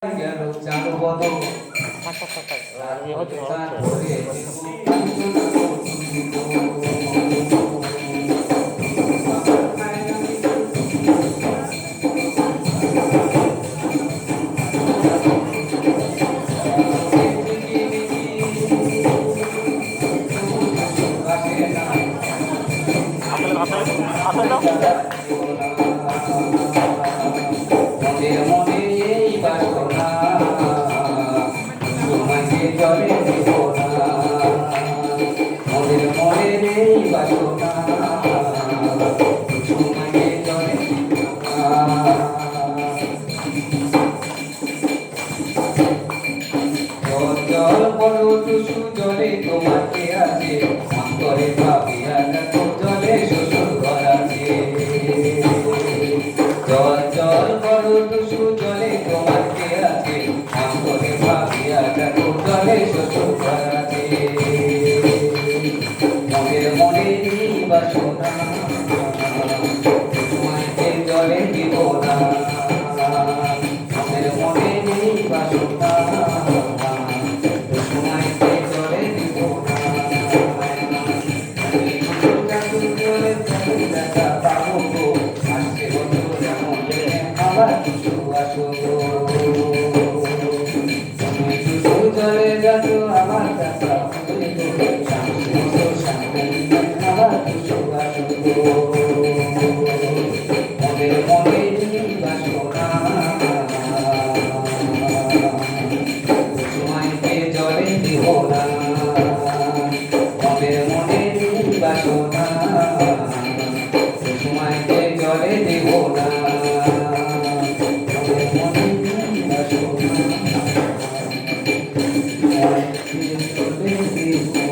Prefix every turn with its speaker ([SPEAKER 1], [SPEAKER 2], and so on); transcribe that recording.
[SPEAKER 1] গেল চালু বদ জলে দিব না মনের মনে নেই বাসনা তোমাকে জলে দিব না জল জল বড় টুসু জলে তোমাকে আছে অন্তরে ভাবিয়া দেখো জলে শ্বশুর ঘর আছে জল জল বড় টুসু জলে তোমাকে আছে অন্তরে ভাবিয়া দেখো জলে শ্বশুর ঘর আছে মনের মনে নেই বাসনা তোমাকে জলে দিব না মনের মনে নেই বাসনা চলে যাচ্ছ আমার কাছে আমার কিছু মনের মনে বাসনা সময়কে জলে দিব না মনের মনে বাসনা সময়কে জলে দিব না Thank you.